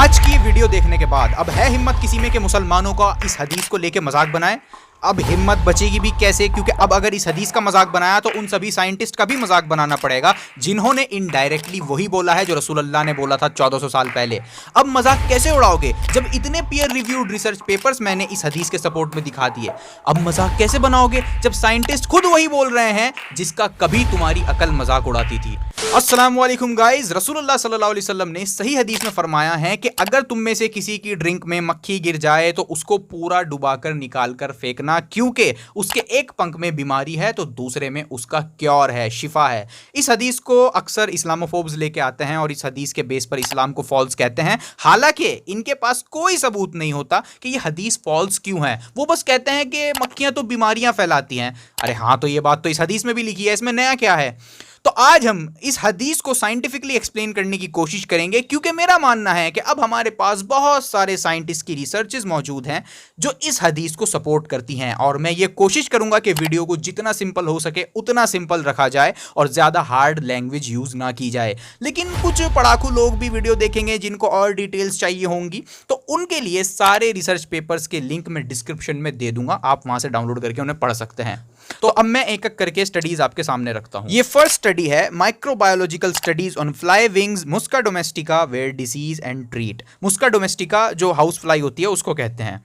आज की ये वीडियो देखने के बाद अब है हिम्मत किसी में कि मुसलमानों का इस हदीस को लेके मजाक बनाए। अब हिम्मत बचेगी भी कैसे, क्योंकि अब अगर इस हदीस का मजाक बनाया तो उन सभी साइंटिस्ट का भी मजाक बनाना पड़ेगा जिन्होंने इनडायरेक्टली वही बोला है जो रसूलुल्लाह ने बोला था 1400 साल पहले। अब मजाक कैसे उड़ाओगे जब इतने पीयर रिव्यूड रिसर्च पेपर्स मैंने इस हदीस के सपोर्ट में दिखा दिए। अब मजाक कैसे बनाओगे जब साइंटिस्ट खुद वही बोल रहे हैं जिसका कभी तुम्हारी अकल मजाक उड़ाती थी। अस्सलाम वालेकुम गाइस, रसूलुल्लाह सल्लल्लाहु अलैहि वसल्लम ने सही हदीस में फरमाया है कि अगर तुम में से किसी की ड्रिंक में मक्खी गिर जाए तो उसको पूरा डुबाकर निकाल कर फेंकना, क्योंकि उसके एक पंख में बीमारी है तो दूसरे में उसका क्योर है, शिफा है। इस हदीस को अक्सर इस्लामोफोब्स लेके आते हैं और इस हदीस के बेस पर इस्लाम को फॉल्स कहते हैं, हालांकि इनके पास कोई सबूत नहीं होता कि ये हदीस फॉल्स क्यों है। वो बस कहते हैं कि मक्खियां तो बीमारियां फैलाती हैं। अरे हाँ, तो ये बात तो इस हदीस में भी लिखी है, इसमें नया क्या है। तो आज हम इस हदीस को साइंटिफिकली एक्सप्लेन करने की कोशिश करेंगे, क्योंकि मेरा मानना है कि अब हमारे पास बहुत सारे साइंटिस्ट की रिसर्चेस मौजूद हैं जो इस हदीस को सपोर्ट करती हैं, और मैं ये कोशिश करूंगा कि वीडियो को जितना सिंपल हो सके उतना सिंपल रखा जाए और ज़्यादा हार्ड लैंग्वेज यूज़ ना की जाए। लेकिन कुछ पढ़ाकू लोग भी वीडियो देखेंगे जिनको और डिटेल्स चाहिए होंगी, तो उनके लिए सारे रिसर्च पेपर्स के लिंक मैं डिस्क्रिप्शन में दे दूंगा, आप वहां से डाउनलोड करके उन्हें पढ़ सकते हैं। तो अब मैं एक एक करके स्टडीज आपके सामने रखता हूं। ये फर्स्ट स्टडी है microbiological studies on fly wings Musca domestica where disease and treat. Musca domestica जो हाउस फ्लाई होती है उसको कहते हैं।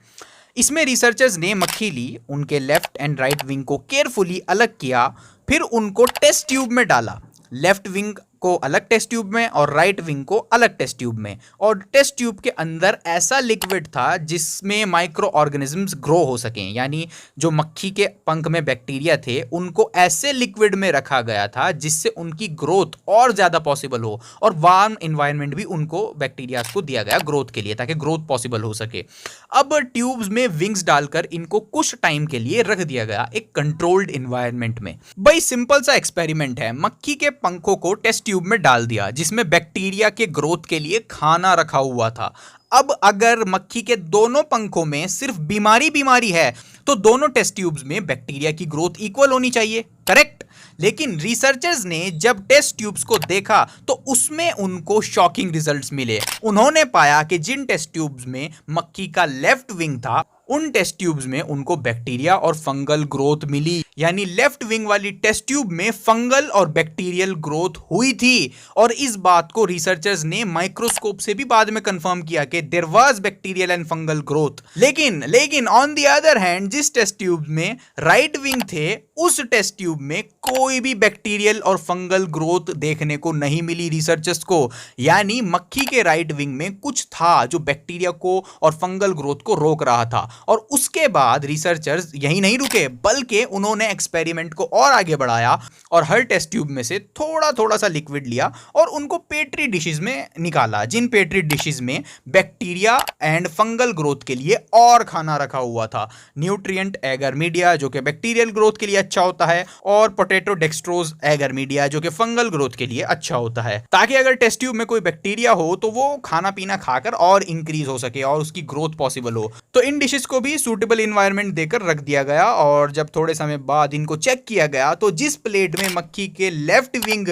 इसमें रिसर्चर्स ने मक्खी ली, उनके लेफ्ट एंड राइट विंग को केयरफुली अलग किया, फिर उनको टेस्ट ट्यूब में डाला। लेफ्ट विंग को अलग टेस्ट ट्यूब में और राइट विंग को अलग टेस्ट ट्यूब में, और टेस्ट ट्यूब के अंदर ऐसा लिक्विड था जिसमें माइक्रो ऑर्गेनिजम्स ग्रो हो सकें, यानी जो मक्खी के पंख में बैक्टीरिया थे उनको ऐसे लिक्विड में रखा गया था जिससे उनकी ग्रोथ और ज़्यादा पॉसिबल हो, और वार्म इन्वायरमेंट भी उनको बैक्टीरिया को दिया गया ग्रोथ के लिए, ताकि ग्रोथ पॉसिबल हो सके। अब ट्यूब्स में विंग्स डालकर इनको कुछ टाइम के लिए रख दिया गया एक कंट्रोल्ड इन्वायरमेंट में। भाई सिंपल सा एक्सपेरिमेंट है, मक्खी के पंखों को टेस्ट ट्यूब में डाल दिया जिसमें बैक्टीरिया के ग्रोथ के लिए खाना रखा हुआ था। अब अगर मक्खी के दोनों पंखों में सिर्फ बीमारी है तो दोनों टेस्ट ट्यूब्स में बैक्टीरिया की ग्रोथ इक्वल होनी चाहिए, करेक्ट। लेकिन रिसर्चर्स ने जब टेस्ट ट्यूब्स को देखा तो उसमें उनको शॉकिंग रिजल्ट्स मिले। उन्होंने पाया कि जिन टेस्ट ट्यूब्स में मक्खी का लेफ्ट विंग था उन टेस्ट ट्यूब्स में उनको बैक्टीरिया और फंगल ग्रोथ मिली, यानी लेफ्ट विंग वाली टेस्ट ट्यूब में फंगल और बैक्टीरियल ग्रोथ हुई थी। और इस बात को रिसर्चर्स ने माइक्रोस्कोप से भी बाद में कंफर्म किया कि there was bacterial and fungal growth. लेकिन ऑन द अदर हैंड जिस टेस्ट ट्यूब में राइट विंग थे उस टेस्ट ट्यूब में कोई भी बैक्टीरियल और फंगल ग्रोथ देखने को नहीं मिली रिसर्चर्स को, यानी मक्खी के राइट विंग में कुछ था जो बैक्टीरिया को और फंगल ग्रोथ को रोक रहा था। और उसके बाद रिसर्चर्स यही नहीं रुके, बल्कि उन्होंने एक्सपेरिमेंट को और आगे बढ़ाया और हर टेस्ट ट्यूब में से थोड़ा थोड़ा सा लिक्विड लिया और उनको पेट्री डिशेस में निकाला, जिन पेट्री डिशेस में बैक्टीरिया एंड फंगल ग्रोथ के लिए और खाना रखा हुआ था। न्यूट्रिएंट एगर मीडिया जो कि बैक्टीरियल ग्रोथ के लिए अच्छा होता है, और पोटैटो डेक्सट्रोज एगर मीडिया जो कि फंगल ग्रोथ के लिए अच्छा होता है, ताकि अगर टेस्ट ट्यूब में कोई बैक्टीरिया हो तो वो खाना पीना खाकर और इंक्रीज हो सके और उसकी ग्रोथ पॉसिबल हो। तो इन डिशेस को भी सूटेबल इन्वायरमेंट देकर रख दिया गया, और जब थोड़े समय बाद इनको चेक किया गया तो जिस प्लेट में मक्खी के लेफ्ट विंग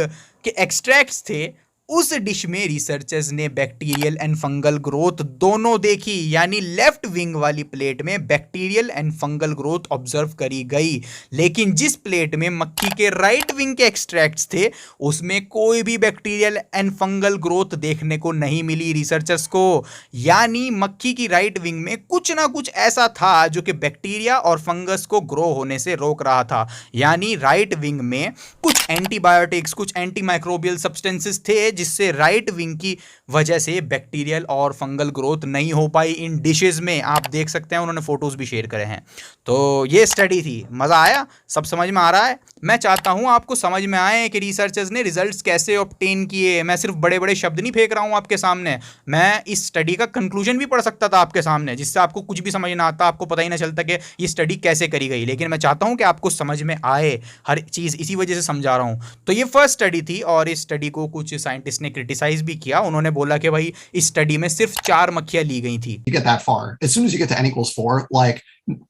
के एक्सट्रैक्ट्स थे उस डिश में रिसर्चर्स ने बैक्टीरियल एंड फंगल ग्रोथ दोनों देखी, यानी लेफ्ट विंग वाली प्लेट में bacterial and fungal growth observe करी गई। लेकिन जिस प्लेट में मक्खी के राइट विंग के एक्सट्रैक्ट्स थे उसमें कोई भी बैक्टीरियल एंड फंगल ग्रोथ देखने को नहीं मिली रिसर्चर्स को, यानी मक्खी की राइट विंग में कुछ ना कुछ ऐसा था जो कि बैक्टीरिया और फंगस को ग्रो होने से रोक रहा था। यानी राइट विंग में कुछ एंटीबायोटिक्स, कुछ एंटीमाइक्रोबियल सब्सटेंसेस थे जिससे राइट विंग की वजह से बैक्टीरियल और फंगल ग्रोथ नहीं हो पाई इन डिशेस में। आप देख सकते हैं, उन्होंने फोटोज भी शेयर करे हैं। तो ये स्टडी थी, मजा आया, सब समझ में आ रहा है। मैं चाहता हूं आपको समझ में आए कि रिसर्चर्स ने रिजल्ट्स कैसे ऑब्टेन किए। मैं सिर्फ बड़े बड़े शब्द नहीं फेंक रहा हूं आपके सामने, मैं इस स्टडी का कंक्लूजन भी पढ़ सकता था आपके सामने, जिससे आपको कुछ भी समझ ना आता, आपको पता ही ना चलता कि ये स्टडी कैसे करी गई। लेकिन मैं चाहता हूं कि आपको समझ में आए हर चीज़, इसी वजह से समझा रहा हूं। तो ये फर्स्ट स्टडी थी, और इस स्टडी को कुछ साइंटिस्ट ने क्रिटिसाइज भी किया। उन्होंने बोला कि भाई इस स्टडी में सिर्फ 4 मक्खियां ली गई थी। You get that far. As soon as you get to n equals 4, like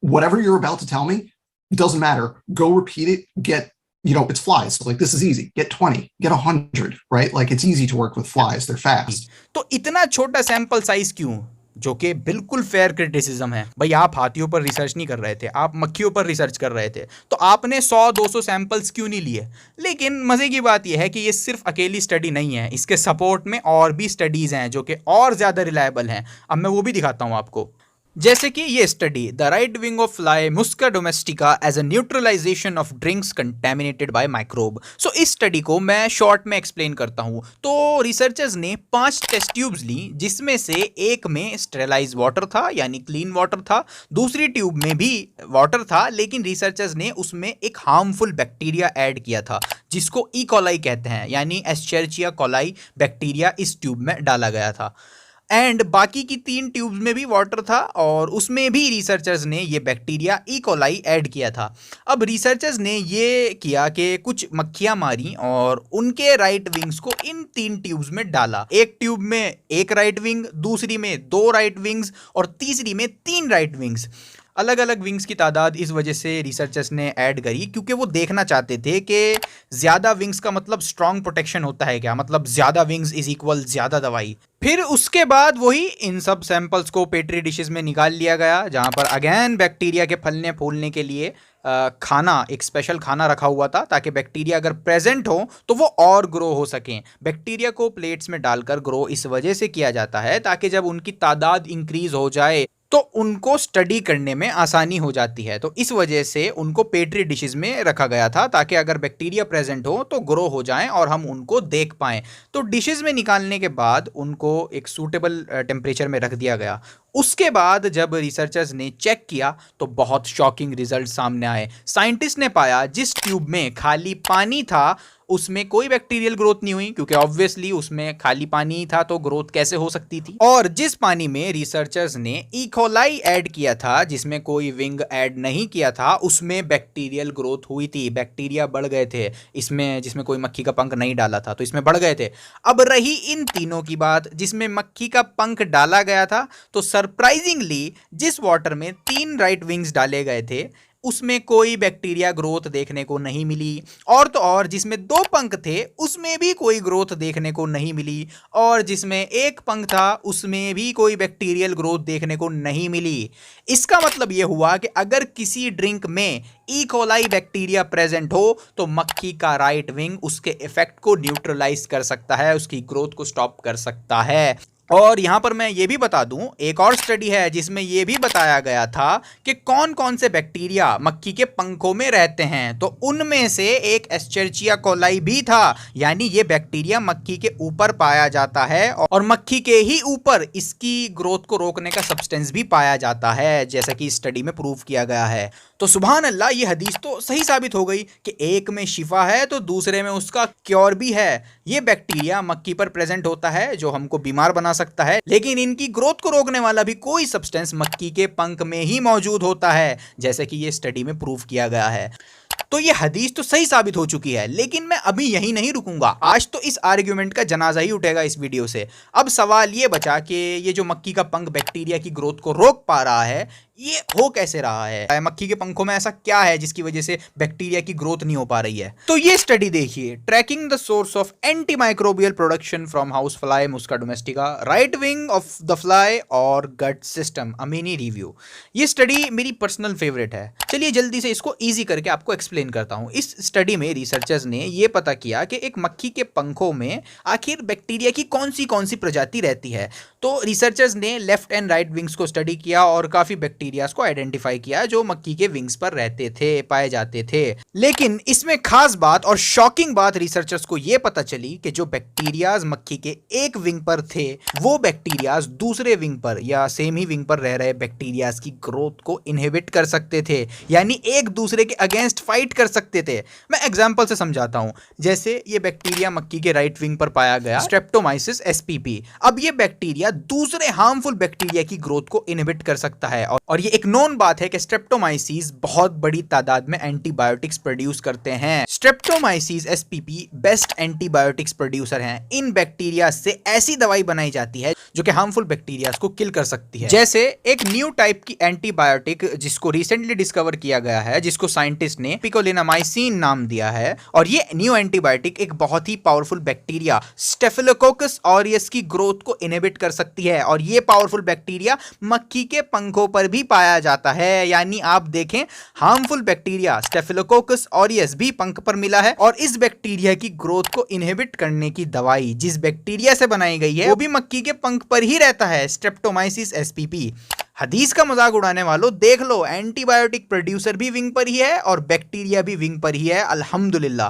whatever you're about to tell me, it doesn't matter. Go repeat it, get it's flies. So like, this is easy. Get 20, get 100, right? Like, it's easy to work with flies. They're fast. तो इतना छोटा sample size क्यों, जो कि बिल्कुल fair criticism है। भाई आप हाथियों पर रिसर्च नहीं कर रहे थे, आप मक्खियों पर रिसर्च कर रहे थे, तो आपने 100-200 सैंपल्स क्यों नहीं लिए। लेकिन मज़े की बात यह है कि ये सिर्फ अकेली स्टडी नहीं है, इसके सपोर्ट में और भी स्टडीज़ हैं जो कि और ज़्यादा रिलायबल हैं। अब मैं वो भी दिखाता हूँ आपको। जैसे कि ये study the right wing of fly Muska domestica as a neutralization of drinks contaminated by microbe. So इस स्टडी को मैं शॉर्ट में एक्सप्लेन करता हूँ। तो रिसर्चर्स ने 5 टेस्ट ट्यूब्स ली, जिसमें से एक में स्टेरलाइज वाटर था यानी क्लीन वाटर था, दूसरी ट्यूब में भी वाटर था, लेकिन रिसर्चर्स ने उसमें एक हार्मफुल बैक्टीरिया ऐड किया था जिसको ई कोलाई कहते हैं, यानी एस्चेरिचिया कोलाई बैक्टीरिया इस ट्यूब में डाला गया था। एंड बाकी की 3 ट्यूब्स में भी वाटर था और उसमें भी रिसर्चर्स ने ये बैक्टीरिया ई कोलाई ऐड किया था। अब रिसर्चर्स ने ये किया कि कुछ मक्खियाँ मारी और उनके राइट विंग्स को इन 3 ट्यूब्स में डाला। एक ट्यूब में 1 राइट विंग, दूसरी में 2 राइट विंग्स और तीसरी में 3 राइट विंग्स। अलग अलग विंग्स की तादाद इस वजह से रिसर्चर्स ने ऐड करी क्योंकि वो देखना चाहते थे कि ज़्यादा विंग्स का मतलब स्ट्रॉन्ग प्रोटेक्शन होता है क्या, मतलब ज़्यादा विंग्स इज इक्वल ज़्यादा दवाई। फिर उसके बाद वही इन सब सैंपल्स को पेट्री डिशेस में निकाल लिया गया, जहाँ पर अगेन बैक्टीरिया के फलने फूलने के लिए खाना, एक स्पेशल खाना रखा हुआ था ताकि बैक्टीरिया अगर प्रेजेंट हो तो वो और ग्रो हो सकें। बैक्टीरिया को प्लेट्स में डालकर ग्रो इस वजह से किया जाता है ताकि जब उनकी तादाद इंक्रीज हो जाए तो उनको स्टडी करने में आसानी हो जाती है। तो इस वजह से उनको पेट्री डिशेस में रखा गया था ताकि अगर बैक्टीरिया प्रेजेंट हो तो ग्रो हो जाएं और हम उनको देख पाएं। तो डिशेस में निकालने के बाद उनको एक सूटेबल टेम्परेचर में रख दिया गया। उसके बाद जब रिसर्चर्स ने चेक किया तो बहुत शॉकिंग रिजल्ट सामने आए। साइंटिस्ट ने पाया जिस ट्यूब में खाली पानी था उसमें कोई बैक्टीरियल ग्रोथ नहीं हुई, क्योंकि ऑब्वियसली उसमें खाली पानी ही था तो ग्रोथ कैसे हो सकती थी। और जिस पानी में रिसर्चर्स ने ई कोलाई ऐड किया था, जिसमें कोई विंग ऐड नहीं किया था, उसमें बैक्टीरियल ग्रोथ हुई थी, बैक्टीरिया बढ़ गए थे। इसमें जिसमें कोई मक्खी का पंख नहीं डाला था तो इसमें बढ़ गए थे। अब रही इन तीनों की बात, जिसमें मक्खी का पंख डाला गया था तो सरप्राइजिंगली जिस वाटर में 3 राइट विंग्स डाले गए थे उसमें कोई बैक्टीरिया ग्रोथ देखने को नहीं मिली। और तो और जिसमें 2 पंख थे उसमें भी कोई ग्रोथ देखने को नहीं मिली, और जिसमें 1 पंख था उसमें भी कोई बैक्टीरियल ग्रोथ देखने को नहीं मिली। इसका मतलब यह हुआ कि अगर किसी ड्रिंक में ई कोलाई बैक्टीरिया प्रेजेंट हो तो मक्खी का राइट विंग उसके इफेक्ट को न्यूट्रलाइज कर सकता है, उसकी ग्रोथ को स्टॉप कर सकता है। और यहाँ पर मैं ये भी बता दूं, एक और स्टडी है जिसमें ये भी बताया गया था कि कौन कौन से बैक्टीरिया मक्खी के पंखों में रहते हैं। तो उनमें से एक एस्चेरिचिया कोलाई भी था, यानी ये बैक्टीरिया मक्खी के ऊपर पाया जाता है और मक्खी के ही ऊपर इसकी ग्रोथ को रोकने का सब्सटेंस भी पाया जाता है, जैसा कि स्टडी में प्रूव किया गया है। तो सुभान अल्लाह, ये हदीस तो सही साबित हो गई कि एक में शिफा है तो दूसरे में उसका क्योर भी है। ये बैक्टीरिया मक्खी पर प्रेजेंट होता है जो हमको बीमार बना सकता है, लेकिन इनकी ग्रोथ को रोकने वाला भी कोई सब्सटेंस मक्खी के पंख में ही मौजूद होता है, जैसे कि ये स्टडी में प्रूव किया गया है। तो ये हदीस तो सही साबित हो चुकी है, लेकिन मैं अभी यही नहीं रुकूंगा। आज तो इस आर्ग्यूमेंट का जनाजा ही उठेगा इस वीडियो से। अब सवाल ये बचा कि ये जो मक्खी का पंख बैक्टीरिया की ग्रोथ को रोक पा रहा है, ये हो कैसे रहा है? मक्खी के पंखों में ऐसा क्या है जिसकी वजह से बैक्टीरिया की ग्रोथ नहीं हो पा रही है? तो ये स्टडी देखिए, tracking the source of anti microbial production from house fly Muska domestica, right wing of the fly और gut system, a mini review. ये स्टडी मेरी पर्सनल फेवरेट है। चलिए जल्दी से इसको ईजी करके आपको एक्सप्लेन करता हूँ। इस स्टडी में रिसर्चर्स ने ये पता किया कि एक मक्खी के पंखों में आखिर बैक्टीरिया की कौन सी प्रजाति रहती है। तो रिसर्चर्स ने लेफ्ट एंड राइट विंग्स को स्टडी किया और काफी बैक्टीरियाज को आइडेंटिफाई किया जो मक्खी के विंग्स पर रहते थे, पाए जाते थे। लेकिन इसमें खास बात और शॉकिंग बात रिसर्चर्स को यह पता चली कि जो बैक्टीरियाज मक्खी के एक विंग पर थे, वो बैक्टीरियाज दूसरे विंग पर या सेम ही विंग पर रह रहे बैक्टीरियाज की ग्रोथ को इनहिबिट कर सकते थे, यानी एक दूसरे के अगेंस्ट फाइट कर सकते थे। मैं एग्जांपल से समझाता हूं। जैसे ये बैक्टीरिया मक्खी के राइट विंग पर पाया गया, स्ट्रेप्टोमाइसिस एसपीपी। अब ये बैक्टीरिया दूसरे हार्मफुल बैक्टीरिया की ग्रोथ को इनहिबिट कर सकता है, और ये एक नोन बात है कि स्ट्रेप्टोमाइसिस बहुत बड़ी तादाद में एंटीबायोटिक्स प्रोड्यूस करते हैं। Streptomyces SPP best antibiotics producer हैं। इन बैक्टीरिया से ऐसी दवाई बनाई जाती है जो कि हार्मफुल बैक्टीरिया को किल कर सकती है। जैसे एक न्यू टाइप की एंटीबायोटिक जिसको रिसेंटली डिस्कवर किया गया है, जिसको साइंटिस्ट ने पिकोलिनामाइसिन नाम दिया है, और ये न्यू एंटीबायोटिक एक बहुत ही पावरफुल बैक्टीरिया स्टेफिलोकोकस ऑरियस की ग्रोथ को इनहिबिट कर सकती है। और ये पावरफुल बैक्टीरिया मक्खी के पंखों पर भी पाया जाता है। यानी आप देखें, हार्मफुल बैक्टीरिया स्टेफिलोकोकस ऑरियस भी पंख पर मिला है, और इस बैक्टीरिया की ग्रोथ को इनहिबिट करने की दवाई जिस बैक्टीरिया से बनाई गई है वो भी मक्खी के पंख पर ही रहता है, स्ट्रेप्टोमाइसिस एसपीपी। हदीस का मजाक उड़ाने वालों, देख लो, एंटीबायोटिक प्रोड्यूसर भी विंग पर ही है और बैक्टीरिया भी विंग पर ही है, अल्हम्दुलिल्लाह।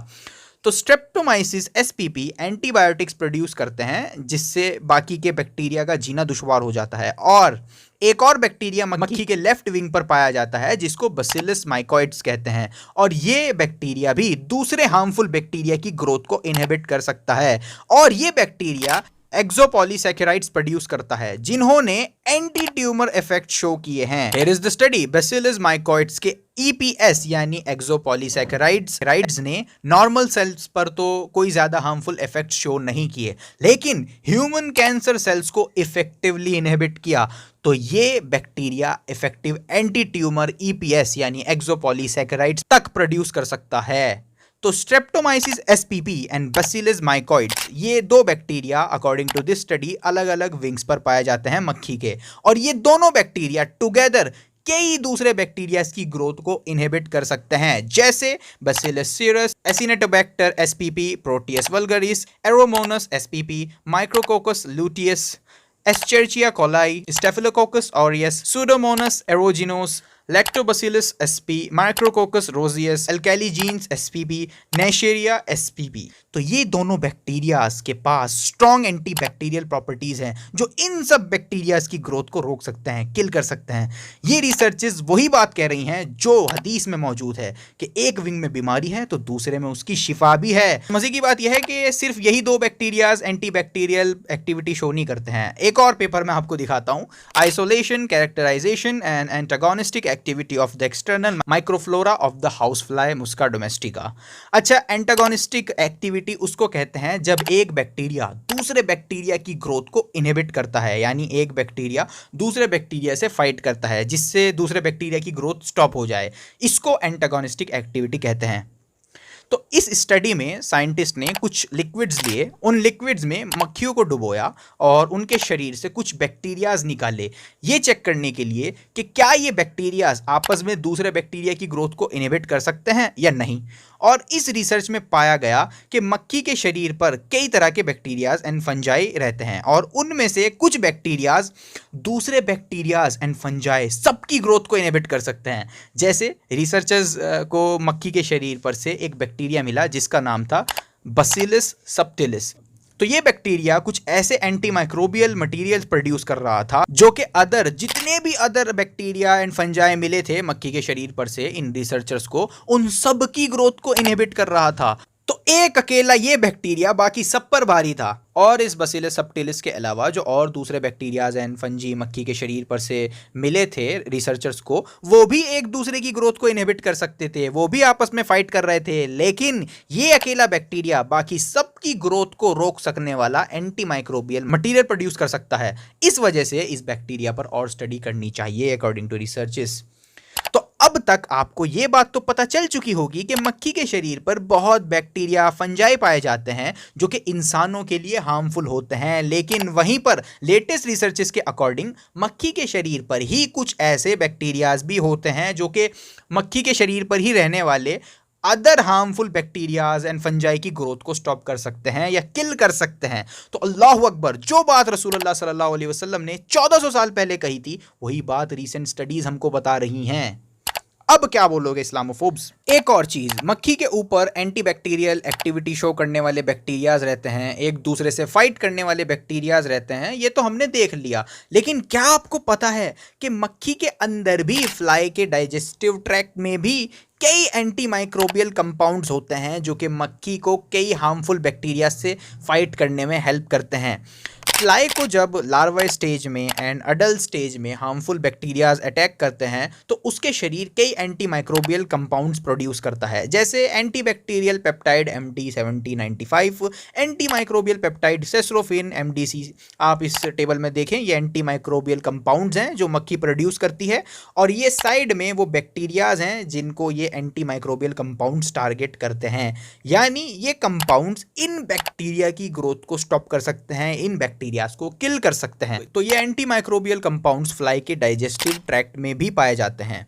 तो स्ट्रेप्टोमाइसिस एसपीपी एंटीबायोटिक्स प्रोड्यूस करते हैं जिससे बाकी के बैक्टीरिया का जीना दुश्वार हो जाता है। और एक और बैक्टीरिया मक्खी के लेफ्ट विंग पर पाया जाता है जिसको बैसिलस माइकोइड्स कहते हैं, और ये बैक्टीरिया भी दूसरे हार्मफुल बैक्टीरिया की ग्रोथ को इनहिबिट कर सकता है। और ये बैक्टीरिया एक्सोपॉलीसैकेराइड्स प्रोड्यूस करता है जिन्होंने एंटी ट्यूमर इफेक्ट शो किए हैं। Here is the study, Bacillus mycoides के EPS यानी एक्सोपॉलीसैकेराइड्स ने नॉर्मल सेल्स पर तो कोई ज्यादा हार्मफुल इफेक्ट शो नहीं किए, लेकिन ह्यूमन कैंसर सेल्स को इफेक्टिवली इनहिबिट किया। तो ये bacteria effective anti tumour EPS यानी एक्सोपॉलीसैकेराइड्स तक प्रोड्यूस कर सकता है। तो streptomyces SPP and bacillus mycoides, ये दो bacteria according to this study अलग अलग विंग्स पर पाए जाते हैं मक्खी के, और ये दोनों बैक्टीरिया टुगेदर कई दूसरे बैक्टीरिया की ग्रोथ को इनहिबिट कर सकते हैं, जैसे Bacillus cereus, Acinetobacter SPP, Proteus vulgaris, Aeromonas SPP, Micrococcus luteus, Escherichia coli, Staphylococcus aureus, Pseudomonas aeruginosa, Lactobacillus sp, Micrococcus roseus, Alcaligenes spp, Neisseria spp। तो ये दोनों बैक्टीरियाज के पास स्ट्रॉन्ग एंटीबैक्टीरियल प्रॉपर्टीज हैं जो इन सब बैक्टीरियाज की ग्रोथ को रोक सकते हैं, किल कर सकते हैं। ये रिसर्चेस वही बात कह रही हैं जो हदीस में मौजूद है कि एक विंग में बीमारी है तो दूसरे में उसकी शिफा भी है। मजे की बात यह है कि सिर्फ यही दो बैक्टीरियाज एंटीबैक्टीरियल एक्टिविटी शो नहीं करते हैं। एक और पेपर मैं आपको दिखाता हूं, isolation, characterisation and antagonistic activity of the external microflora of the house fly Muska domestica. अच्छा, एंटागोनिस्टिक एक्टिविटी उसको कहते हैं जब एक बैक्टीरिया दूसरे बैक्टीरिया की ग्रोथ को इनहिबिट करता है, यानी एक बैक्टीरिया दूसरे बैक्टीरिया से फाइट करता है जिससे दूसरे बैक्टीरिया की ग्रोथ स्टॉप हो जाए, इसको एंटागोनिस्टिक एक्टिविटी कहते हैं। तो इस स्टडी में साइंटिस्ट ने कुछ लिक्विड्स लिए, उन लिक्विड्स में मक्खियों को डुबोया और उनके शरीर से कुछ बैक्टीरियाज निकाले, ये चेक करने के लिए कि क्या ये बैक्टीरियाज आपस में दूसरे बैक्टीरिया की ग्रोथ को इनहिबिट कर सकते हैं या नहीं। और इस रिसर्च में पाया गया कि मक्खी के शरीर पर कई तरह के बैक्टीरियाज एंड फंजाई रहते हैं, और उनमें से कुछ बैक्टीरियाज दूसरे बैक्टीरियाज एंड फंजाई सबकी ग्रोथ को इनहिबिट कर सकते हैं। जैसे रिसर्चर्स को मक्खी के शरीर पर से एक बैक्टीरिया मिला जिसका नाम था बैसिलस सबटिलिस। तो ये बैक्टीरिया कुछ ऐसे एंटी माइक्रोबियल मटीरियल प्रोड्यूस कर रहा था जो कि जितने भी अदर बैक्टीरिया एंड फंजाई मिले थे मक्खी के शरीर पर से इन रिसर्चर्स को, उन सब की ग्रोथ को इनहिबिट कर रहा था। तो एक अकेला ये बैक्टीरिया बाकी सब पर भारी था। और इस बैसिलस सबटिलिस के अलावा जो और दूसरे बैक्टीरियाज एंड फंजी मक्खी के शरीर पर से मिले थे रिसर्चर्स को, वो भी एक दूसरे की ग्रोथ को इनहिबिट कर सकते थे, वो भी आपस में फाइट कर रहे थे, लेकिन ये अकेला बैक्टीरिया बाकी सबकी ग्रोथ को रोक सकने वाला एंटी माइक्रोबियल मटीरियल प्रोड्यूस कर सकता है। इस वजह से इस बैक्टीरिया पर और स्टडी करनी चाहिए अकॉर्डिंग टू रिसर्चेस। तो अब तक आपको यह बात तो पता चल चुकी होगी कि मक्खी के शरीर पर बहुत बैक्टीरिया फंजाई पाए जाते हैं जो कि इंसानों के लिए हार्मफुल होते हैं, लेकिन वहीं पर लेटेस्ट रिसर्चेस के अकॉर्डिंग मक्खी के शरीर पर ही कुछ ऐसे बैक्टीरियाज भी होते हैं जो कि मक्खी के शरीर पर ही रहने वाले other harmful bacterias and fungi की ग्रोथ को स्टॉप कर सकते हैं या किल कर सकते हैं। तो अल्लाहु अकबर, जो बात रसूलुल्लाह सल्लल्लाहु अलैहि वसल्लम ने 1400 साल पहले कही थी वही बात रीसेंट स्टडीज हमको बता रही हैं। अब क्या बोलोगे इस्लामोफोब्स। एक और चीज, मक्खी के ऊपर एंटीबैक्टीरियल एक्टिविटी शो करने वाले बैक्टीरियाज रहते हैं, एक दूसरे से फाइट करने वाले बैक्टीरियाज रहते हैं, ये तो हमने देख लिया, लेकिन क्या आपको पता है कि मक्खी के अंदर भी, फ्लाई के डाइजेस्टिव ट्रैक्ट में भी कई एंटी माइक्रोबियल कंपाउंड्स होते हैं जो कि मक्खी को कई हार्मफुल बैक्टीरिया से फाइट करने में हेल्प करते हैं। फ्लाई को जब लार्वा स्टेज में एंड अडल्ट स्टेज में हार्मफुल बैक्टीरियाज अटैक करते हैं तो उसके शरीर कई एंटी माइक्रोबियल कंपाउंड्स प्रोड्यूस करता है, जैसे anti bacterial peptide MT7095, anti microbial peptide cecropin MDC। आप इस टेबल में देखें, ये एंटी माइक्रोबियल कंपाउंड्स हैं जो मक्खी प्रोड्यूस करती है, और ये साइड में वो बैक्टीरियाज हैं जिनको ये एंटी माइक्रोबियल कंपाउंड्स टारगेट करते हैं। यानी ये कंपाउंड्स इन बैक्टीरिया की ग्रोथ को स्टॉप कर सकते हैं, इन बैक्टीरियाज को किल कर सकते हैं। तो ये एंटी माइक्रोबियल कंपाउंड्स फ्लाई के डाइजेस्टिव ट्रैक्ट में भी पाए जाते हैं।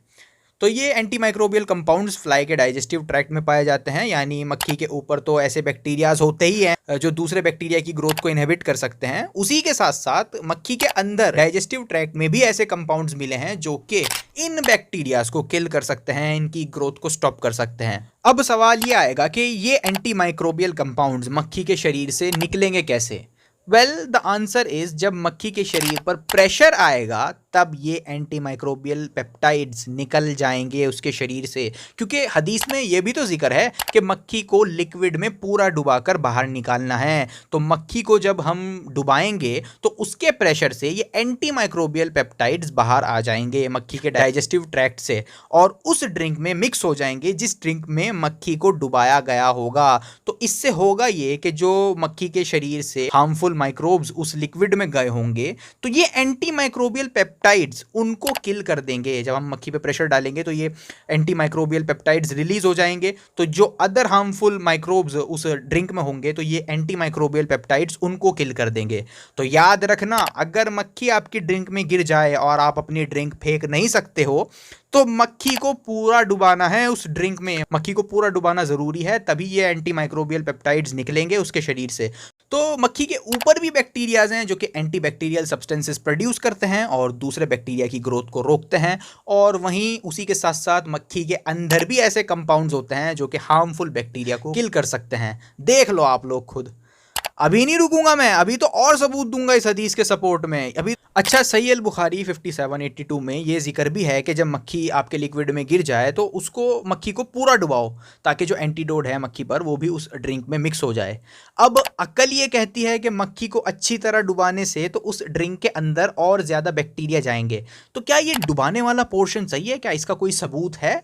तो ये एंटी माइक्रोबियल कंपाउंड्स फ्लाई के डाइजेस्टिव ट्रैक्ट में पाए जाते हैं, यानी मक्खी के ऊपर तो ऐसे बैक्टीरियाज होते ही हैं जो दूसरे बैक्टीरिया की ग्रोथ को इनहिबिट कर सकते हैं। उसी के साथ साथ मक्खी के अंदर डाइजेस्टिव ट्रैक्ट में भी ऐसे कंपाउंड्स मिले हैं जो कि इन बैक्टीरियाज को किल कर सकते हैं, इनकी ग्रोथ को स्टॉप कर सकते हैं। अब सवाल ये आएगा कि ये एंटी माइक्रोबियल कंपाउंड्स मक्खी के शरीर से निकलेंगे कैसे? वेल द आंसर इज, जब मक्खी के शरीर पर प्रेशर आएगा तब ये एंटी माइक्रोबियल पेप्टाइड्स निकल जाएंगे उसके शरीर से, क्योंकि हदीस में ये भी तो जिक्र है कि मक्खी को लिक्विड में पूरा डुबाकर बाहर निकालना है। तो मक्खी को जब हम डुबाएंगे तो उसके प्रेशर से ये एंटी माइक्रोबियल पेप्टाइड्स बाहर आ जाएंगे मक्खी के डाइजेस्टिव ट्रैक्ट से, और उस ड्रिंक में मिक्स हो जाएंगे जिस ड्रिंक में मक्खी को डुबाया गया होगा। तो इससे होगा ये कि जो मक्खी के शरीर से हार्मफुल माइक्रोब्स उस लिक्विड में गए होंगे तो ये एंटी माइक्रोबियल पेप्टाइड्स उनको किल कर देंगे। जब हम मक्खी पे प्रेशर डालेंगे तो ये एंटी माइक्रोबियल पेप्टाइड्स रिलीज हो जाएंगे, तो जो अदर हार्मफुल माइक्रोब्स उस ड्रिंक में होंगे तो ये एंटी माइक्रोबियल पेप्टाइड्स उनको किल कर देंगे। तो याद रखना, अगर मक्खी आपकी ड्रिंक में गिर जाए और आप अपनी ड्रिंक फेंक नहीं सकते हो तो मक्खी को पूरा डुबाना है उस ड्रिंक में, मक्खी को पूरा डुबाना जरूरी है, तभी ये एंटी माइक्रोबियल पेप्टाइड्स निकलेंगे उसके शरीर से। तो मक्खी के ऊपर भी बैक्टीरियाज हैं जो कि एंटी बैक्टीरियल सब्सटेंसेस प्रोड्यूस करते हैं और दूसरे बैक्टीरिया की ग्रोथ को रोकते हैं, और वहीं उसी के साथ साथ मक्खी के अंदर भी ऐसे कंपाउंड्स होते हैं जो कि हार्मफुल बैक्टीरिया को किल कर सकते हैं। देख लो आप लोग खुद। अभी नहीं रुकूंगा मैं, अभी तो और सबूत दूंगा इस हदीस के सपोर्ट में। अभी अच्छा, सही अल बुखारी 5782 में ये जिक्र भी है कि जब मक्खी आपके लिक्विड में गिर जाए तो उसको मक्खी को पूरा डुबाओ ताकि जो एंटीडोट है मक्खी पर वो भी उस ड्रिंक में मिक्स हो जाए। अब अक्ल ये कहती है कि मक्खी को अच्छी तरह डुबाने से तो उस ड्रिंक के अंदर और ज़्यादा बैक्टीरिया जाएंगे। तो क्या ये डुबाने वाला पोर्शन सही है? क्या इसका कोई सबूत है?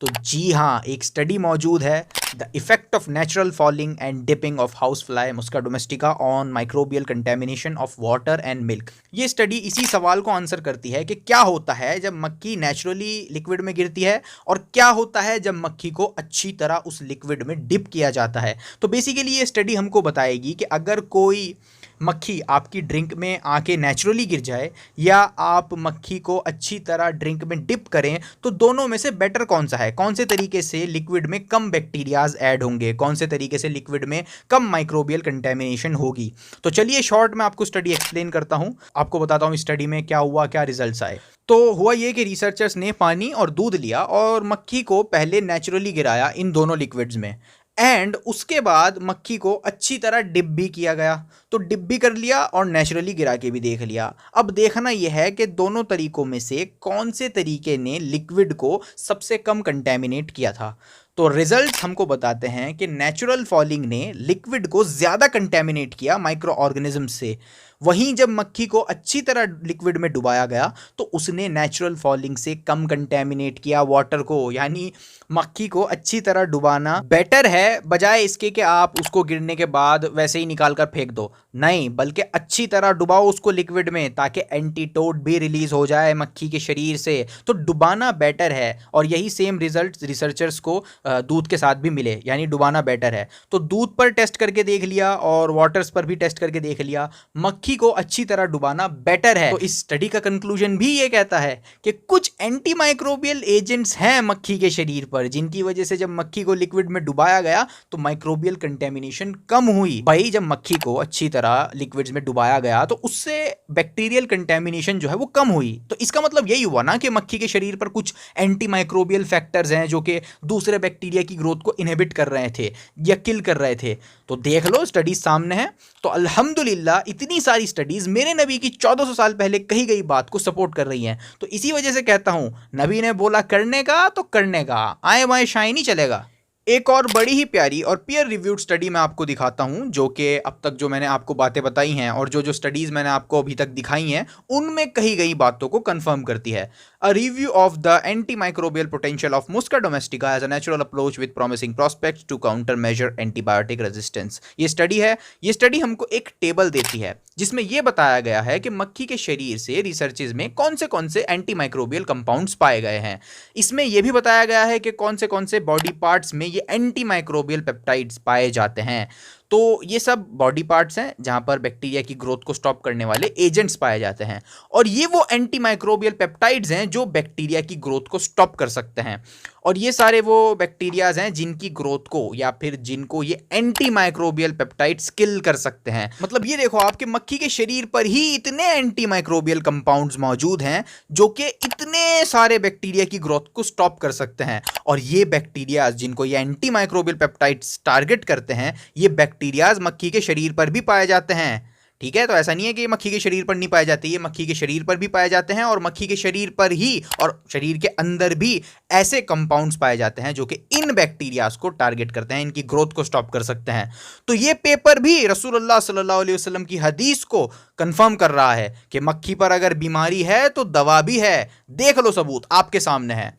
तो जी हाँ, एक स्टडी मौजूद है, the effect of natural falling and dipping of house fly Muska domestica on microbial contamination of water and milk. ये स्टडी इसी सवाल को आंसर करती है कि क्या होता है जब मक्खी नेचुरली लिक्विड में गिरती है और क्या होता है जब मक्खी को अच्छी तरह उस लिक्विड में डिप किया जाता है। तो बेसिकली ये स्टडी हमको बताएगी कि अगर कोई मक्खी आपकी ड्रिंक में आके नेचुरली गिर जाए या आप मक्खी को अच्छी तरह ड्रिंक में डिप करें, तो दोनों में से बेटर कौन सा है? कौन से तरीके से लिक्विड में कम बैक्टीरियाज ऐड होंगे, कौन से तरीके से लिक्विड में कम माइक्रोबियल कंटेमिनेशन होगी? तो चलिए शॉर्ट में आपको स्टडी एक्सप्लेन करता हूं, आपको बताता हूं स्टडी में क्या हुआ, क्या रिजल्ट्स आए। तो हुआ ये कि रिसर्चर्स ने पानी और दूध लिया और मक्खी को पहले नेचुरली गिराया इन दोनों लिक्विड्स में, एंड उसके बाद मक्खी को अच्छी तरह डिप भी किया गया। तो डिप भी कर लिया और नेचुरली गिरा के भी देख लिया। अब देखना यह है कि दोनों तरीकों में से कौन से तरीके ने लिक्विड को सबसे कम कंटेमिनेट किया था। तो रिजल्ट हमको बताते हैं कि नेचुरल फॉलिंग ने लिक्विड को ज़्यादा कंटेमिनेट किया माइक्रो ऑर्गेनिज्म से, वहीं जब मक्खी को अच्छी तरह लिक्विड में डुबाया गया तो उसने नेचुरल फॉलिंग से कम कंटेमिनेट किया वाटर को। यानी मक्खी को अच्छी तरह डुबाना बेटर है, बजाय इसके कि आप उसको गिरने के बाद वैसे ही निकाल कर फेंक दो। नहीं, बल्कि अच्छी तरह डुबाओ उसको लिक्विड में ताकि एंटीटोड भी रिलीज हो जाए मक्खी के शरीर से। तो डुबाना बेटर है, और यही सेम रिजल्ट रिसर्चर्स को दूध के साथ भी मिले, यानी डुबाना बेटर है। तो दूध पर टेस्ट करके देख लिया और वाटर्स पर भी टेस्ट करके देख लिया, मक्खी को अच्छी तरह डुबाना बेटर है। तो इस स्टडी का कंक्लूजन भी ये कहता है कि कुछ एंटी माइक्रोबियल एजेंट्स हैं मक्खी के शरीर पर जिनकी वजह से जब मक्खी को लिक्विड में डुबाया गया तो माइक्रोबियल कंटेमिनेशन कम हुई। भाई, जब मक्खी को अच्छी तरह लिक्विड्स में डुबाया गया तो उससे बैक्टीरियल कंटेमिनेशन जो है वो कम हुई। तो इसका मतलब यही हुआ ना कि मक्खी के शरीर पर कुछ एंटी माइक्रोबियल फैक्टर्स हैं जो कि दूसरे बैक्टीरिया की ग्रोथ को इनहिबिट कर रहे थे या किल कर रहे थे। तो देख लो, स्टडी सामने है। तो अल्हम्दुलिल्लाह इतनी सारी सारी स्टडीज मेरे नबी की 1400 साल पहले कही गई बात को सपोर्ट कर रही हैं। तो इसी वजह से कहता हूं, नबी ने बोला करने का तो करने का, आए बाएं शाएं नहीं चलेगा। एक और बड़ी ही प्यारी और पीयर रिव्यूड स्टडी मैं आपको दिखाता हूं, जो कि अब तक जो मैंने आपको बातें बताई हैं और जो स्टडीज मैंने आपको अभी तक दिखाई हैं उनमें कही गई बातों को कंफर्म करती है। A review of the anti microbial potential of Musca domestica as a natural approach with promising prospects to counter major antibiotic resistance. ये स्टडी है, ये स्टडी हमको एक टेबल देती है जिसमें यह बताया गया है कि मक्खी के शरीर से रिसर्चेज में कौन से एंटी माइक्रोबियल कंपाउंड्स पाए गए हैं। इसमें यह भी बताया गया है कि कौन से बॉडी पार्ट्स में ये एंटी माइक्रोबियल पेप्टाइड्स पाए जाते हैं। तो ये सब बॉडी पार्ट्स हैं जहां पर बैक्टीरिया की ग्रोथ को स्टॉप करने वाले एजेंट्स पाए जाते हैं, और ये वो एंटी माइक्रोबियल पेप्टाइड्स हैं जो बैक्टीरिया की ग्रोथ को स्टॉप कर सकते हैं। और ये सारे वो बैक्टीरियाज हैं जिनकी ग्रोथ को या फिर जिनको ये एंटी माइक्रोबियल पेप्टाइड्स किल कर सकते हैं। मतलब ये देखो, आपके मक्खी के शरीर पर ही इतने एंटी माइक्रोबियल कंपाउंड्स मौजूद हैं जो कि इतने सारे बैक्टीरिया की ग्रोथ को स्टॉप कर सकते हैं। और ये बैक्टीरियाज जिनको ये एंटी माइक्रोबियल पेप्टाइड्स टारगेट करते हैं, ये बैक्टीरियाज मक्खी के शरीर पर भी पाए जाते हैं। ठीक है, तो ऐसा नहीं है कि ये मक्खी के शरीर पर नहीं पाए जाते, ये मक्खी के शरीर पर भी पाए जाते हैं, और मक्खी के शरीर पर ही और शरीर के अंदर भी ऐसे कंपाउंड्स पाए जाते हैं जो कि इन बैक्टीरियाज को टारगेट करते हैं, इनकी ग्रोथ को स्टॉप कर सकते हैं। तो ये पेपर भी रसूलुल्लाह सल्लल्लाहु अलैहि वसल्लम की हदीस को कंफर्म कर रहा है कि मक्खी पर अगर बीमारी है तो दवा भी है। देख लो, सबूत आपके सामने है।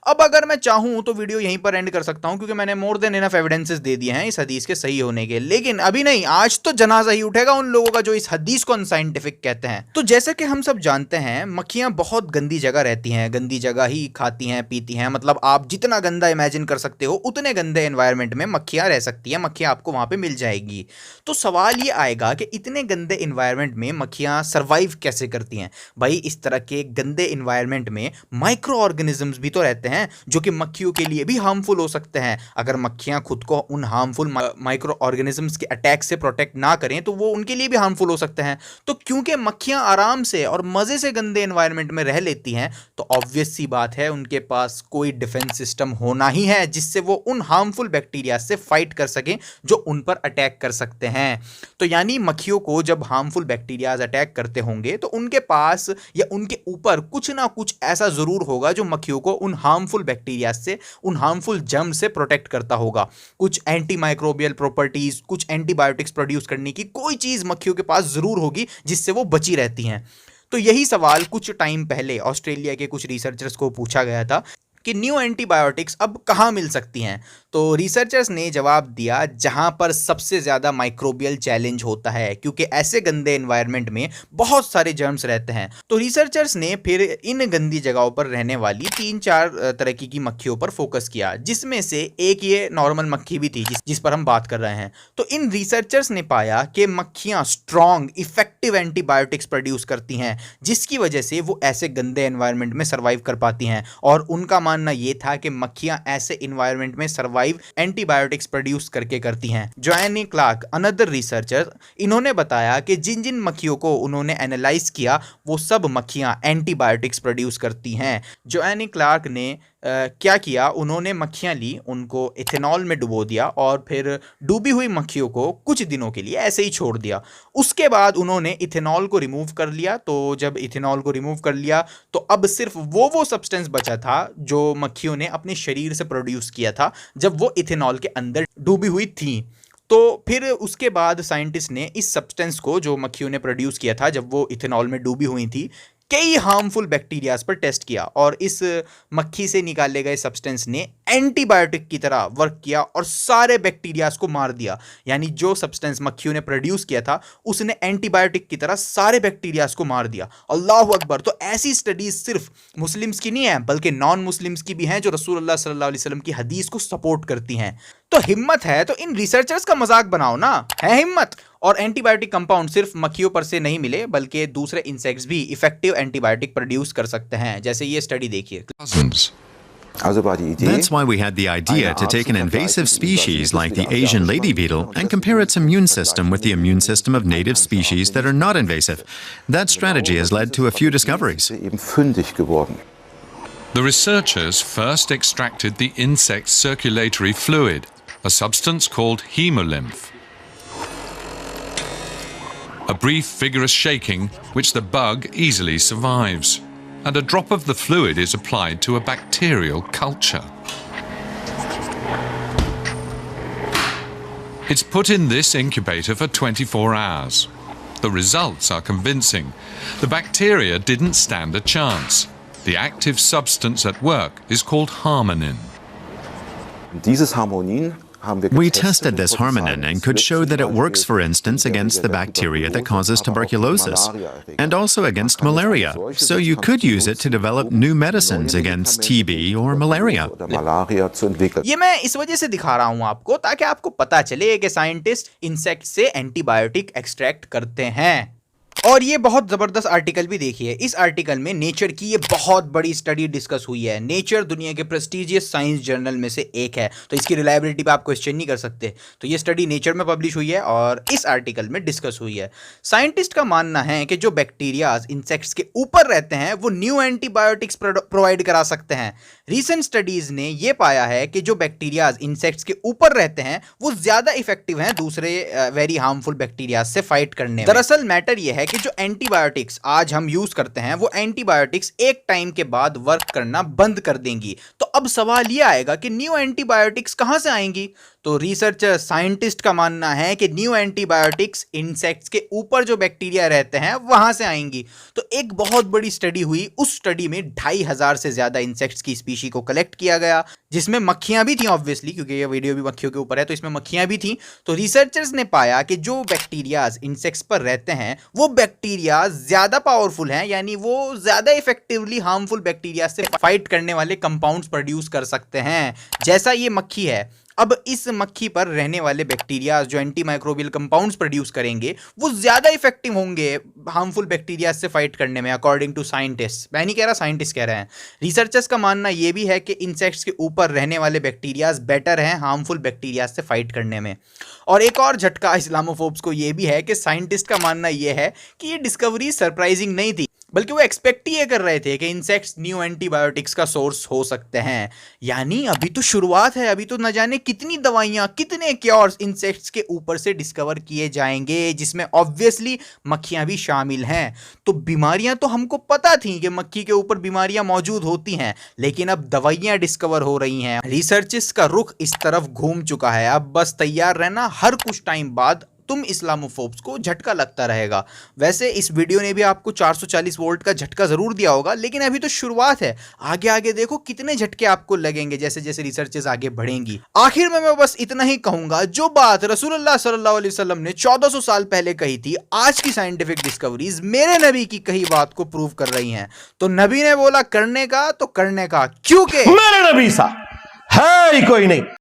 अब अगर मैं चाहूं तो वीडियो यहीं पर एंड कर सकता हूं, क्योंकि मैंने मोर देन इनफ एविडेंसेस दे दिए हैं इस हदीस के सही होने के। लेकिन अभी नहीं, आज तो जनाजा ही उठेगा उन लोगों का जो इस हदीस को अनसाइंटिफिक कहते हैं। तो जैसे कि हम सब जानते हैं, मक्खियां बहुत गंदी जगह रहती हैं, गंदी जगह ही खाती हैं पीती हैं। मतलब आप जितना गंदा इमेजिन कर सकते हो उतने गंदे एनवायरनमेंट में मक्खियां रह सकती हैं, मक्खियां आपको वहां पर मिल जाएगी। तो सवाल ये आएगा कि इतने गंदे इन्वायरमेंट में मक्खियां सर्वाइव कैसे करती हैं। भाई, इस तरह के गंदे इन्वायरमेंट में माइक्रो ऑर्गेनिजम्स भी तो रहते हैं जो कि मक्खियों के लिए भी हार्मफुल हो सकते हैं। अगर मक्खियां खुद को उन हार्मफुल माइक्रो ऑर्गेनिजम्स के अटैक से प्रोटेक्ट ना करें तो वो उनके लिए भी हार्मफुल हो सकते हैं। तो क्योंकि मक्खियां आराम से और मजे से गंदे एनवायरनमेंट में रह लेती हैं, तो ऑब्वियस सी बात है उनके पास कोई डिफेंस सिस्टम होना ही है जिससे वो उन हार्मफुल बैक्टीरिया से फाइट कर सकें जो उन पर अटैक कर सकते हैं। तो यानी मक्खियों को जब हार्मफुल बैक्टीरियाज अटैक करते होंगे तो उनके पास या उनके ऊपर कुछ ना कुछ ऐसा जरूर होगा जो मक्खियों को उन हार्मफुल बैक्टीरिया से, उन हार्मफुल जर्म से प्रोटेक्ट करता होगा। कुछ एंटी माइक्रोबियल प्रॉपर्टीज, कुछ एंटीबायोटिक्स प्रोड्यूस करने की कोई चीज मक्खियों के पास जरूर होगी जिससे वो बची रहती हैं। तो यही सवाल कुछ टाइम पहले ऑस्ट्रेलिया के कुछ रिसर्चर्स को पूछा गया था कि न्यू एंटीबायोटिक्स अब कहाँ मिल सकती हैं। तो रिसर्चर्स ने जवाब दिया, जहाँ पर सबसे ज़्यादा माइक्रोबियल चैलेंज होता है, क्योंकि ऐसे गंदे एनवायरनमेंट में बहुत सारे जर्म्स रहते हैं। तो रिसर्चर्स ने फिर इन गंदी जगहों पर रहने वाली 3-4 तरह की मक्खियों पर फोकस किया, जिसमें से एक ये नॉर्मल मक्खी भी थी जिस पर हम बात कर रहे हैं। तो इन रिसर्चर्स ने पाया कि मक्खियाँ स्ट्रॉन्ग इफेक्टिव एंटीबायोटिक्स प्रोड्यूस करती हैं, जिसकी वजह से वो ऐसे गंदे एनवायरनमेंट में सर्वाइव कर पाती हैं। और उनका मानना ये था कि मक्खियां ऐसे इन्वायरमेंट में सर्वाइव एंटीबायोटिक्स प्रोड्यूस करके करती हैं। जोएनी क्लार्क, अनदर रिसर्चर, इन्होंने बताया कि जिन जिन मक्खियों को उन्होंने एनालाइज किया वो सब मक्खियां एंटीबायोटिक्स प्रोड्यूस करती हैं। जोएनी क्लार्क ने क्या किया, उन्होंने मक्खियां ली, उनको इथेनॉल में डुबो दिया और फिर डूबी हुई मक्खियों को कुछ दिनों के लिए ऐसे ही छोड़ दिया। उसके बाद उन्होंने इथेनॉल को रिमूव कर लिया। तो जब इथेनॉल को रिमूव कर लिया तो अब सिर्फ वो सब्सटेंस बचा था जो मक्खियों ने अपने शरीर से प्रोड्यूस किया था जब वो इथेनॉल के अंदर डूबी हुई थी। तो फिर उसके बाद साइंटिस्ट ने इस सब्सटेंस को जो मक्खियों ने प्रोड्यूस किया था जब वो इथेनॉल में डूबी हुई थी, कई हार्मफुल बैक्टीरियाज पर टेस्ट किया और इस मक्खी से निकाले गए सब्सटेंस ने एंटीबायोटिक की तरह वर्क किया और सारे बैक्टीरियाज को मार दिया। यानी जो सब्सटेंस मक्खियों ने प्रोड्यूस किया था उसने एंटीबायोटिक की तरह सारे बैक्टीरियाज को मार दिया। अल्लाहु अकबर। तो ऐसी स्टडीज सिर्फ मुस्लिम्स की नहीं है बल्कि नॉन मुस्लिम्स की भी हैं जो रसूलुल्लाह सल्लल्लाहु अलैहि वसल्लम की हदीस को सपोर्ट करती हैं। तो हिम्मत है तो इन रिसर्चर्स का मजाक बनाओ ना, है हिम्मत। और एंटीबायोटिक कंपाउंड सिर्फ मक्खियों पर से नहीं मिले बल्कि दूसरे इंसेक्ट्स भी इफेक्टिव एंटीबायोटिक प्रोड्यूस कर सकते हैं, जैसे ये स्टडी देखिए। That's why we had the idea to take an invasive species like the Asian lady beetle and compare its immune system with the immune system of native species that are not invasive. That strategy has led to a few discoveries. The researchers first extracted the insect's circulatory fluid, a substance called hemolymph. a brief vigorous shaking which the bug easily survives, and a drop of the fluid is applied to a bacterial culture. It's put in this incubator for 24 hours. The results are convincing. The bacteria didn't stand a chance. The active substance at work is called harmonin. We tested this harmonin and could show that it works, for instance, against the bacteria that causes tuberculosis and also against malaria. So you could use it to develop new medicines against TB or malaria. ये मैं इस वजह से दिखा रहा हूं आपको ताकि आपको पता चले कि साइंटिस्ट इंसेक्ट से एंटीबायोटिक एक्सट्रैक्ट करते हैं। और ये बहुत जबरदस्त आर्टिकल भी देखिए। इस आर्टिकल में नेचर की ये बहुत बड़ी स्टडी डिस्कस हुई है। नेचर दुनिया के प्रेस्टीजियस साइंस जर्नल में से एक है, तो इसकी रिलायबिलिटी पे आप क्वेश्चन नहीं कर सकते। तो ये स्टडी नेचर में पब्लिश हुई है और इस आर्टिकल में डिस्कस हुई है। साइंटिस्ट का मानना है कि जो बैक्टीरियाज इंसेक्ट्स के ऊपर रहते हैं वो न्यू एंटीबायोटिक्स प्रोवाइड करा सकते हैं। रीसेंट स्टडीज ने ये पाया है कि जो बैक्टीरियाज इंसेक्ट्स के ऊपर रहते हैं वो ज्यादा इफेक्टिव हैं दूसरे वेरी हार्मफुल बैक्टीरिया से फाइट करने में। दरअसल मैटर ये है कि जो एंटीबायोटिक्स आज हम यूज करते हैं वो एंटीबायोटिक्स एक टाइम के बाद वर्क करना बंद कर देंगी। तो अब सवाल ये आएगा कि न्यू एंटीबायोटिक्स कहां से आएंगी? तो रिसर्चर साइंटिस्ट का मानना है कि न्यू एंटीबायोटिक्स इंसेक्ट्स के ऊपर जो बैक्टीरिया रहते हैं वहां से आएंगी। तो एक बहुत बड़ी स्टडी हुई, उस स्टडी में 2500 से ज्यादा इंसेक्ट्स की स्पीशी को कलेक्ट किया गया, जिसमें मक्खियां भी थी ऑब्वियसली, क्योंकि ये वीडियो भी मक्खियों के ऊपर है तो इसमें मक्खियां भी थी। तो रिसर्चर्स ने पाया कि जो बैक्टीरियाज इंसेक्ट्स पर रहते हैं वो बैक्टीरिया ज्यादा पावरफुल हैं, यानी वो ज्यादा इफेक्टिवली हार्मफुल बैक्टीरिया से फाइट करने वाले कंपाउंड्स प्रोड्यूस कर सकते हैं। जैसा ये मक्खी है, अब इस मक्खी पर रहने वाले बैक्टीरिया जो एंटी माइक्रोबियल कंपाउंड्स प्रोड्यूस करेंगे वो ज्यादा इफेक्टिव होंगे हार्मफुल बैक्टीरिया से फाइट करने में, अकॉर्डिंग टू साइंटिस्ट। मैं नहीं कह रहा, साइंटिस्ट कह रहे हैं। रिसर्चर्स का मानना यह भी है कि इंसेक्ट्स के ऊपर रहने वाले बैक्टीरियाज बेटर हैं हार्मफुल बैक्टीरिया से फाइट करने में। और एक और झटका इस्लामोफोब्स को यह भी है कि साइंटिस्ट का मानना यह है कि ये डिस्कवरी सरप्राइजिंग नहीं थी, बल्कि वो एक्सपेक्ट ही ये कर रहे थे कि इंसेक्ट्स न्यू एंटीबायोटिक्स का सोर्स हो सकते हैं। यानी अभी तो शुरुआत है, अभी तो न जाने कितनी दवाइयां, कितने क्योर्स इंसेक्ट्स के ऊपर से डिस्कवर किए जाएंगे, जिसमें ऑब्वियसली मक्खियां भी शामिल हैं। तो बीमारियां तो हमको पता थी कि मक्खी के ऊपर बीमारियां मौजूद होती हैं, लेकिन अब दवाइयां डिस्कवर हो रही हैं। रिसर्चेस का रुख इस तरफ घूम चुका है। अब बस तैयार रहना, हर कुछ टाइम बाद तुम इस्लामोफोब्स को झटका लगता रहेगा। वैसे इस वीडियो ने भी आपको 440 वोल्ट का झटका जरूर दिया होगा, लेकिन अभी तो शुरुआत है। आगे आगे देखो कितने झटके आपको लगेंगे जैसे जैसे रिसर्चेस आगे बढ़ेंगी। आखिर में मैं बस इतना ही कहूंगा, जो बात रसूलुल्लाह सल्लल्लाहु अलैहि वसल्लम ने 1400 साल पहले कही थी, आज की साइंटिफिक डिस्कवरीज मेरे नबी की कही बात को प्रूव कर रही हैं। तो नबी ने बोला करने का तो करने का, क्योंकि मेरे नबी सा है ही कोई नहीं।